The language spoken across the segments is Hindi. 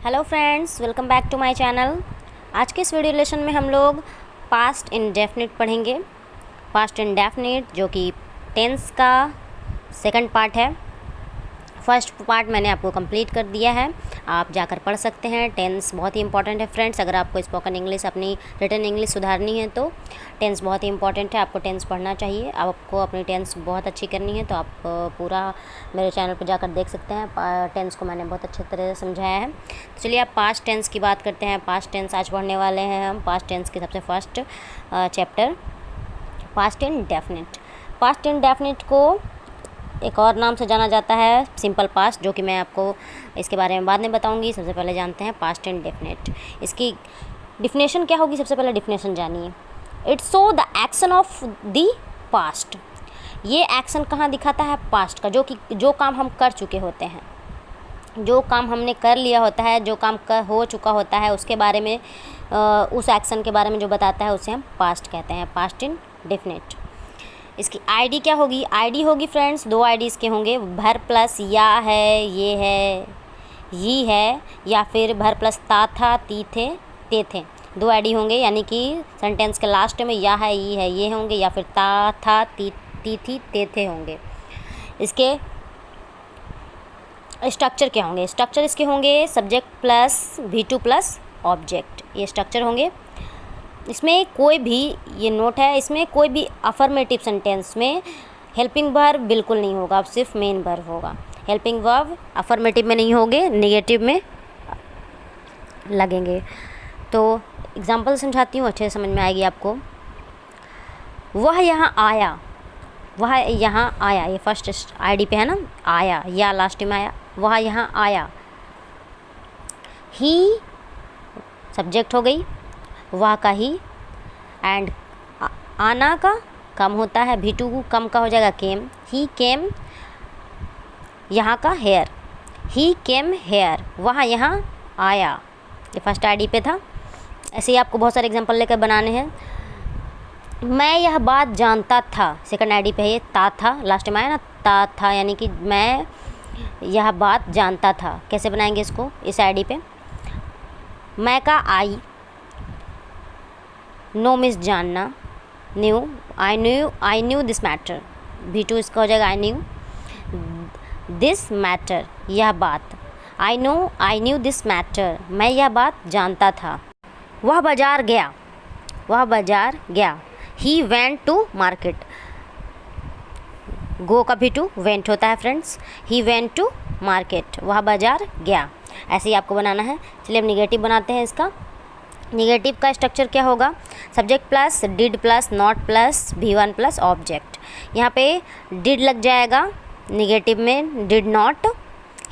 Hello friends, welcome back to my channel. आज के इस वीडियो लेसन में हम लोग पास्ट इंडेफिनिट पढ़ेंगे। पास्ट इंडेफिनिट जो कि टेंस का सेकंड पार्ट है। फर्स्ट पार्ट मैंने आपको कंप्लीट कर दिया है, आप जाकर पढ़ सकते हैं। टेंस बहुत ही इंपॉर्टेंट है फ्रेंड्स। अगर आपको स्पोकन इंग्लिश, अपनी रिटन इंग्लिश सुधारनी है तो टेंस बहुत ही इंपॉर्टेंट है। आपको टेंस पढ़ना चाहिए। आपको अपनी टेंस बहुत अच्छी करनी है तो आप पूरा मेरे चैनल पर जाकर देख सकते हैं। टेंस को मैंने बहुत अच्छे तरह से समझाया है। तो चलिए आप पास्ट टेंस की बात करते हैं। पास्ट टेंस आज पढ़ने वाले हैं हम। पास्ट टेंस की सबसे first chapter past indefinite. Past indefinite को एक और नाम से जाना जाता है सिंपल पास्ट, जो कि मैं आपको इसके बारे में बाद में बताऊंगी। सबसे पहले जानते हैं पास्ट इंडेफिनिट। इसकी डिफिनेशन क्या होगी, सबसे पहले डिफिनेशन जानिए। It's show the action of the past. ये एक्शन कहाँ दिखाता है? पास्ट का, जो काम हम कर चुके होते हैं, जो काम हमने कर लिया होता है, जो काम हो चुका होता है, उसके बारे में उस एक्शन के बारे में जो बताता है उसे हम पास्ट कहते हैं। Past indefinite. इसकी आईडी क्या होगी? आईडी होगी फ्रेंड्स, दो आईडी इसके होंगे, भर प्लस या है, ये है, ये है, या फिर भर प्लस ता था, ती थे, ते थे। दो आईडी होंगे, यानी कि सेंटेंस के लास्ट में या है, ये होंगे, या फिर ता था, ती थी, ते थे होंगे। इसके स्ट्रक्चर क्या होंगे? स्ट्रक्चर इसके होंगे subject plus V2 plus object. ये स्ट्रक्चर होंगे। इसमें कोई भी, ये नोट है, इसमें कोई भी अफर्मेटिव सेंटेंस में हेल्पिंग वर्ब बिल्कुल नहीं होगा, अब सिर्फ मेन वर्ब होगा। हेल्पिंग वर्ब अफर्मेटिव में नहीं होंगे, नेगेटिव में लगेंगे। तो एग्जांपल समझाती हूँ, अच्छे से समझ में आएगी आपको। वह यहाँ आया, वह यहाँ आया, ये फर्स्ट आईडी पे है ना, आया, या लास्ट में आया। वह यहाँ आया। ही सब्जेक्ट हो गई, वह का ही, एंड आना का कम होता है, V2 कम का हो जाएगा केम। ही केम, यहाँ का हेयर, ही केम हेयर। वह यहाँ आया, ये फर्स्ट आईडी पे था। ऐसे ही आपको बहुत सारे एग्जांपल लेकर बनाने हैं। मैं यह बात जानता था, सेकंड आईडी पे है, ये ता था, लास्ट में आया ना, ता था, यानी कि मैं यह बात जानता था। कैसे बनाएंगे इसको इस आईडी पे? मैं का आई, नो मिस जानना, new, I knew this matter. V2 इसका हो जाएगा आई न्यू दिस मैटर, यह बात। आई न्यू दिस मैटर, मैं यह बात जानता था। वह बाजार गया, वह बाजार गया। He went to market. Go का V2 वेंट होता है friends. He went to market, वह बाजार गया। ऐसे ही आपको बनाना है। चलिए अब निगेटिव बनाते हैं इसका। निगेटिव का स्ट्रक्चर क्या होगा? Subject plus did plus not plus V1 plus object. यहाँ पे डिड लग जाएगा निगेटिव में, डिड नॉट,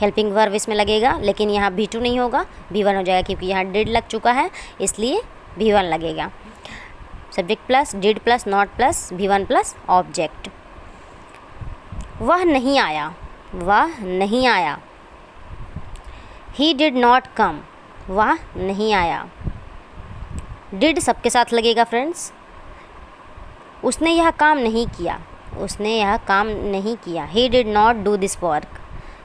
हेल्पिंग वर्ब इसमें लगेगा, लेकिन यहाँ V2 नहीं होगा, V1 हो जाएगा, क्योंकि यहाँ डिड लग चुका है, इसलिए V1 लगेगा। Subject plus did plus not plus V1 plus object. वह नहीं आया, वह नहीं आया। ही डिड नॉट कम, वह नहीं आया। डिड सबके साथ लगेगा फ्रेंड्स। उसने यह काम नहीं किया, उसने यह काम नहीं किया। He did not do this work,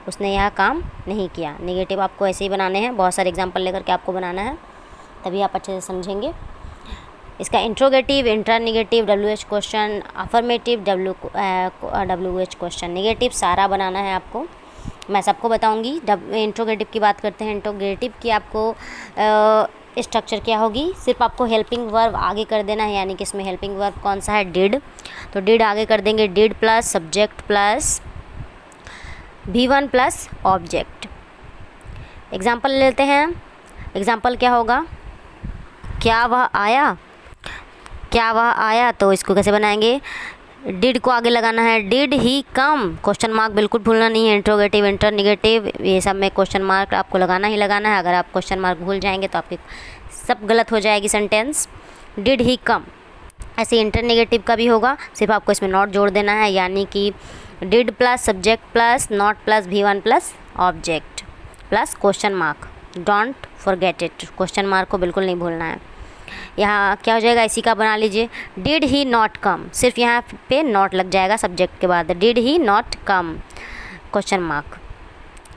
उसने यह काम नहीं किया। नेगेटिव आपको ऐसे ही बनाने हैं, बहुत सारे एग्जांपल लेकर के आपको बनाना है, तभी आप अच्छे से समझेंगे। इसका interrogative, internegative, WH question, affirmative, WH question, negative सारा बनाना है आपको। मैं सबको बताऊंगी। इंट्रोगेटिव की बात करते हैं। इंट्रोगेटिव की आपको स्ट्रक्चर क्या होगी? सिर्फ आपको हेल्पिंग वर्ब आगे कर देना है, यानी कि इसमें हेल्पिंग वर्ब कौन सा है? डिड। तो डिड आगे कर देंगे, did plus subject plus V1 plus object. Example लेते हैं। एग्जाम्पल क्या होगा? क्या वह आया, क्या वह आया। तो इसको कैसे बनाएंगे? डिड को आगे लगाना है, did he come, question mark बिल्कुल भूलना नहीं है। इंट्रोगेटिव, इंटरनेगेटिव, ये सब में क्वेश्चन मार्क आपको लगाना ही लगाना है। अगर आप क्वेश्चन मार्क भूल जाएंगे तो आपकी सब गलत हो जाएगी सेंटेंस। डिड ही कम। ऐसे इंटरनेगेटिव का भी होगा, सिर्फ आपको इसमें नॉट जोड़ देना है, यानी कि did plus subject plus not plus V1 plus object plus question mark. Don't forget it, question mark को बिल्कुल नहीं भूलना है। यहाँ क्या हो जाएगा? इसी का बना लीजिए, डिड ही नॉट कम, सिर्फ यहाँ पे नॉट लग जाएगा सब्जेक्ट के बाद। Did he not come, question mark.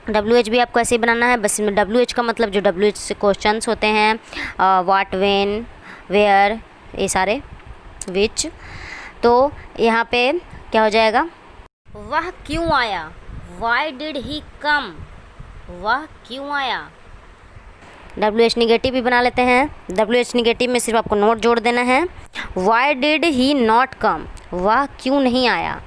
WH भी आपको ऐसे ही बनाना है, बस इसमें WH का मतलब जो WH से क्वेश्चंस होते हैं, व्हाट, व्हेन, वेयर, ये सारे, विच। तो यहाँ पे क्या हो जाएगा, वह क्यों आया, वाई डिड ही कम, वह क्यों आया। WH निगेटिव भी बना लेते हैं। WH निगेटिव में सिर्फ आपको नोट जोड़ देना है, why did he not come, वह क्यों नहीं आया,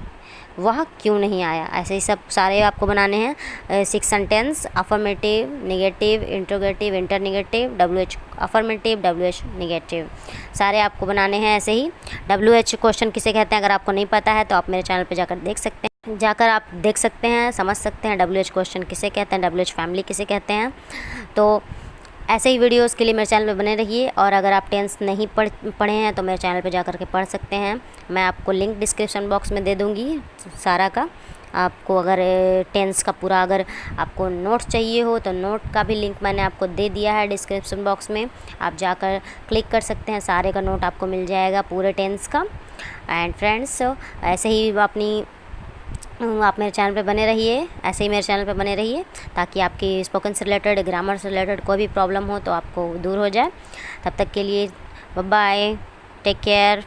वह क्यों नहीं आया। ऐसे ही सब सारे आपको बनाने हैं 6 sentence, affirmative, negative, interrogative, internegative, WH affirmative, WH negative, सारे आपको बनाने हैं ऐसे ही। WH क्वेश्चन किसे कहते हैं अगर आपको नहीं पता है तो आप मेरे चैनल पे जाकर देख सकते हैं, जाकर आप देख सकते हैं, समझ सकते हैं WH क्वेश्चन किसे कहते हैं, WH फैमिली किसे कहते हैं। तो ऐसे ही वीडियोस के लिए मेरे चैनल पे बने रहिए, और अगर आप टेंस नहीं पढ़े हैं तो मेरे चैनल पे जा कर के पढ़ सकते हैं। मैं आपको लिंक डिस्क्रिप्शन बॉक्स में दे दूँगी सारा का। आपको अगर टेंस का पूरा अगर आपको नोट चाहिए हो तो नोट का भी लिंक मैंने आपको दे दिया है डिस्क्रिप्शन बॉक्स में, आप जाकर क्लिक कर सकते हैं, सारे का नोट आपको मिल जाएगा पूरे टेंस का। एंड फ्रेंड्स, ऐसे ही आप मेरे चैनल पे बने रहिए, ऐसे ही मेरे चैनल पे बने रहिए, ताकि आपकी स्पोकन से रिलेटेड, ग्रामर से रिलेटेड कोई भी प्रॉब्लम हो तो आपको दूर हो जाए। तब तक के लिए बाय बाय, टेक केयर।